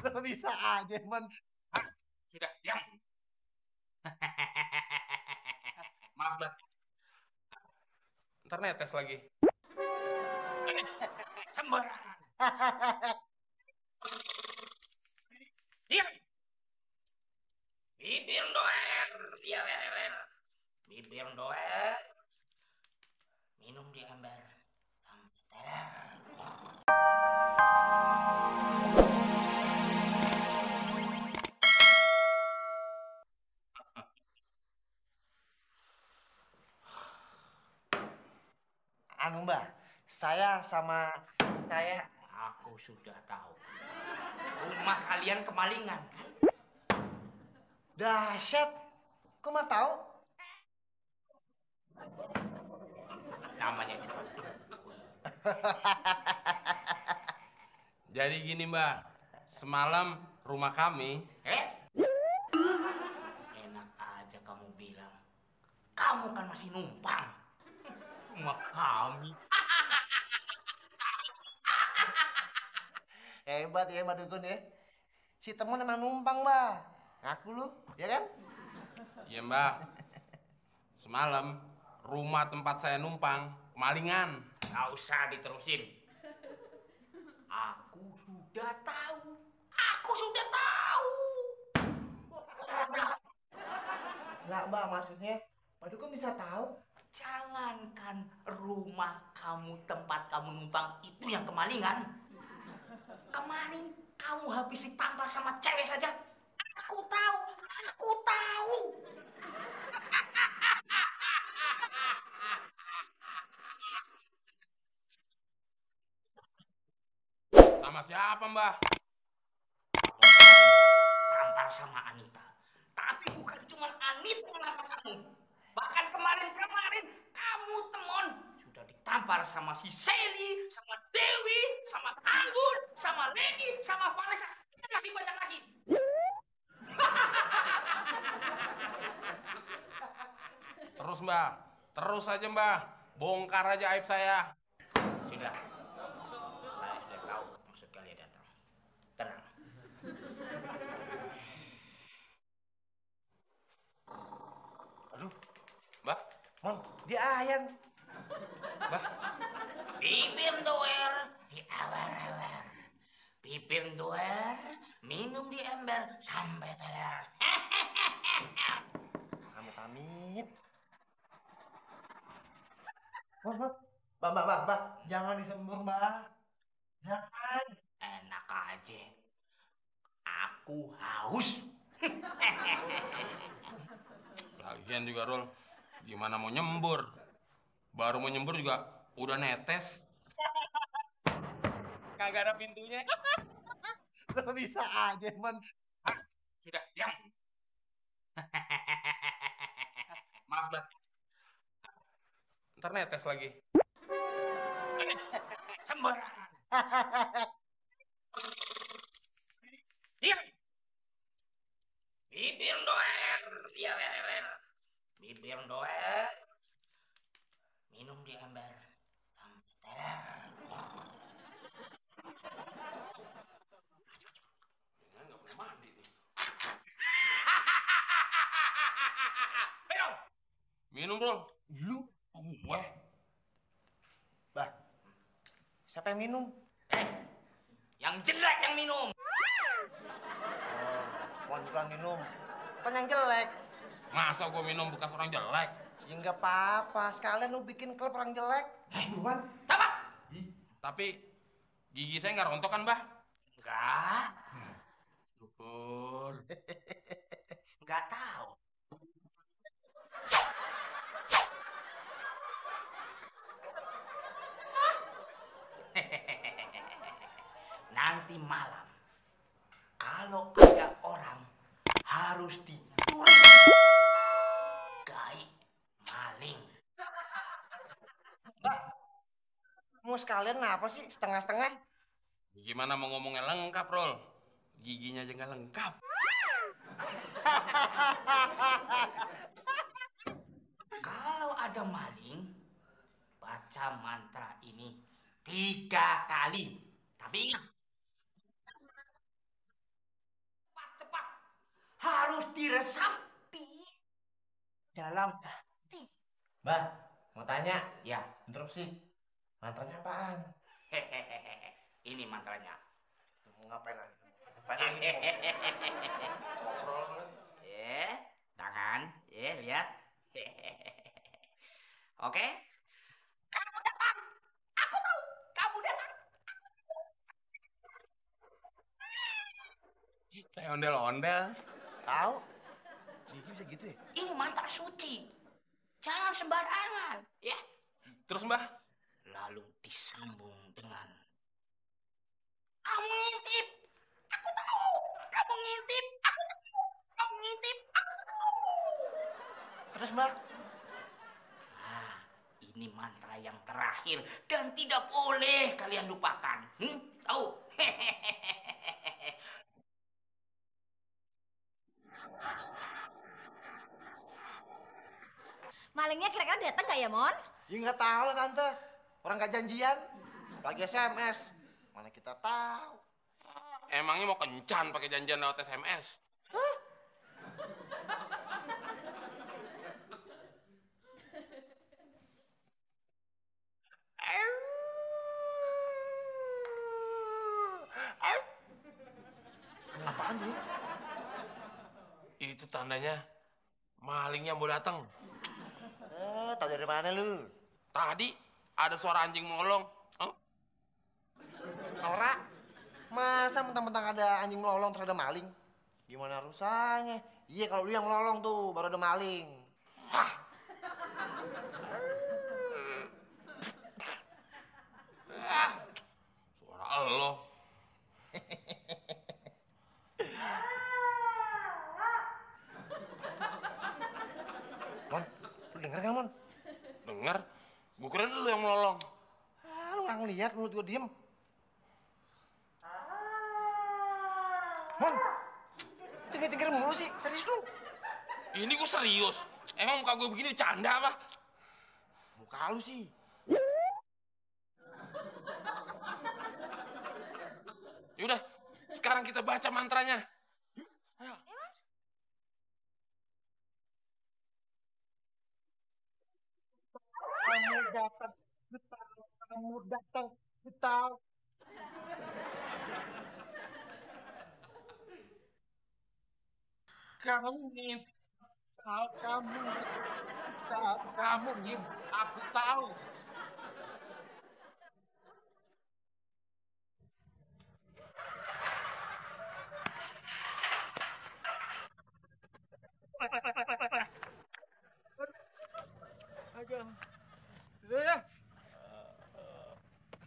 Lo bisa aja, man. Hah? Sudah, diam. Maaf, Mbak. Ntar netes lagi. Sembarangan. Diam. Bibir doer. Dia wer. Bibir doer. Minum di ember. Anu mbak, saya sama saya. Aku sudah tahu. Rumah kalian kemalingan kan? Dahsyat, kok mah tahu? Namanya juga dukun. Jadi gini mbak, semalam rumah kami. Enak aja kamu bilang. Kamu kan masih numpang. Rumah kami. Hebat ya Mbak Dukun ya. Si temen emang numpang mbak. Ngaku lu, ya kan? Iya mbak, semalam rumah tempat saya numpang kemalingan. Gak usah diterusin. Aku sudah tahu. Aku sudah tahu. Enggak mbak, maksudnya Mbak Dukun bisa tahu. Jangankan rumah kamu, tempat kamu numpang itu yang kemalingan. Kemarin kamu habis ditampar sama cewek saja. Aku tahu, aku tahu. Sama siapa mbak? Tampar sama Anita. Tapi bukan cuma Anita yang nampar kamu. Bahkan kemarin kamu temon sudah ditampar sama si Sally, sama Dewi, sama Anggun, sama Lady, sama Vanessa. Dan masih banyak lagi. Terus mbak, terus aja mbak, bongkar aja aib saya. Sudah. Saya sudah tahu maksud kalian datang. Tenang. Aduh, mbak, Mon, dia ayan. mbak, Bibir doer, diawer-awer. Bibir doer, minum di ember sampai teler. Amit-amit. Mbak, jangan disembur mbak. Jangan. Enak aja. Aku haus. lagian juga Rul, gimana mau nyembur? Baru mau nyembur juga udah netes. Kagak ada pintunya. Lo bisa aja, man. Hah? Sudah, diam. Maaf, Mbak. Ntar netes lagi. Sembarangan. Diam. Bibir doer, dia wer. Bibir doer. Minum di ember sampai teler. Nggak pernah mandi nih. Minum. Minum Rul. Lu? Gue. Bah, siapa yang minum? Yang jelek yang minum. Mon bukan minum. Kan yang jelek. Masa gue minum bekas orang jelek? Ya nggak apa-apa, sekalian lu bikin klub orang jelek. Buruan. Tamat. Tapi gigi saya nggak rontok kan, Bah? Enggak. Syukur. Enggak tahu. Nanti malam kalau ada orang harus dicuri maling. Mau sekalian apa sih setengah-setengah? Gimana mau ngomongnya lengkap, Rol? Giginya aja nggak lengkap. Kalau ada maling, baca mantra ini 3 kali. Tapi ingat, harus diresapi dalam hati. Mbak, mau tanya. Ya, Interupsi. Mantranya apaan? hehehe. Ini mantranya. Mau ngapain lagi? Ngapain lagi? Ngobrol. Tangan, lihat. Oke. Kamu datang. Aku tahu kamu datang. Kayak ondel-ondel. Tahu? Gigi bisa gitu ya? Ini mantra suci. Jangan sembarangan, ya. Terus Mbah? Lalu disambung dengan kamu ngintip. Aku tahu. Kamu ngintip. Aku tahu. Kamu ngintip. Aku tahu. Terus Mbak? Nah, ini mantra yang terakhir dan tidak boleh kalian lupakan. Tahu? Malingnya kira-kira datang nggak ya, Mon? Ya nggak tahu lah Tante. Orang nggak janjian. Lagi SMS. Mana kita tahu. Emangnya mau kencan pakai janjian lewat SMS? Apaan tuh? Itu tandanya malingnya mau datang. Tahu dari mana lu? Tadi ada suara anjing melolong. Norak. Masa mentang-mentang ada anjing melolong terus ada maling? Gimana rusanya? Iya kalau lu yang melolong tuh baru ada maling. Suara lo. Mon, lu denger gak Mon? Dengar? Gue kira lu yang melolong. Lu gak ngeliat, mulut gua diem. Mon, tinggal mulu sih, serius lu? Ini gue serius. Emang muka gue begini canda apa? Muka lu sih. Yaudah, sekarang kita baca mantranya. Ayo. Kamu datang, betal. Kamu datang, betal. Kamu ngintip, kamu ngintip, aku tahu.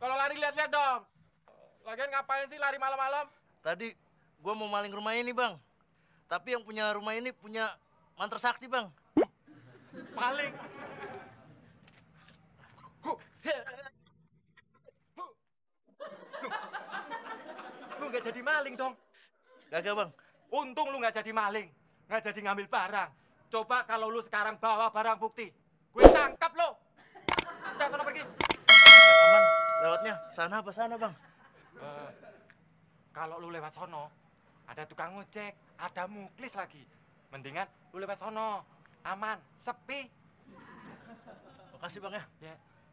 Kalau lari lihat-lihat dong. Lagian ngapain sih lari malam-malam? Tadi gua mau maling rumah ini, Bang. Tapi yang punya rumah ini punya mantra sakti, Bang. Maling. Lu nggak jadi maling dong. Gagal, Bang. Untung lu nggak jadi maling, nggak jadi ngambil barang. Coba kalau lu sekarang bawa barang bukti, gue tangkap lo. Udah, sana pergi. Yang aman lewatnya sana apa sana, Bang? Kalau lu lewat sono, ada tukang ojek, ada muklis lagi. Mendingan lu lewat sono, aman, sepi. Makasih, Bang ya.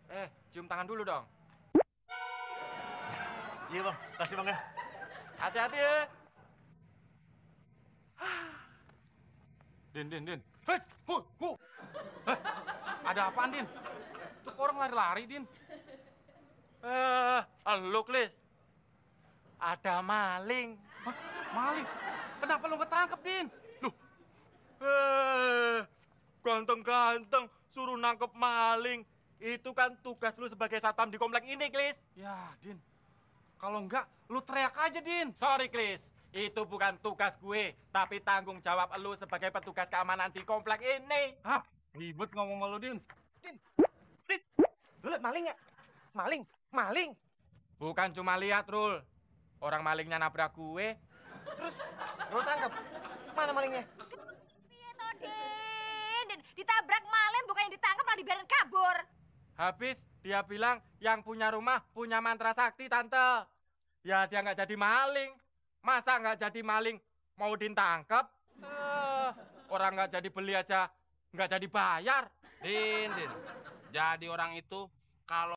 Ya, cium tangan dulu dong. Iya, Bang. Makasih, Bang ya. Hati-hati ya. Din. Hei, ada apaan, Din? Tuh orang lari-lari, Din. Lu, Klis. Ada maling. Hah? Maling? Kenapa lu ketangkep, Din? Loh. Ganteng-ganteng suruh nangkep maling. Itu kan tugas lu sebagai satpam di komplek ini, Klis. Ya, Din. Kalau enggak, lu teriak aja, Din. Sorry, Klis. Itu bukan tugas gue, tapi tanggung jawab lu sebagai petugas keamanan di komplek ini. Hah? Ribet ngomong sama lu, Din. Din, lu liat maling nggak? Maling. Bukan cuma lihat, Rul. Orang malingnya nabrak gue. Terus lu tangkap? Mana malingnya? Piye to, Din? Ditabrak maling bukan yang ditangkap malah dibiarin kabur. Habis dia bilang yang punya rumah punya mantra sakti, Tante. Ya dia nggak jadi maling. Masa nggak jadi maling mau ditangkap? Orang nggak jadi beli aja, nggak jadi bayar. Din. Jadi orang itu kalau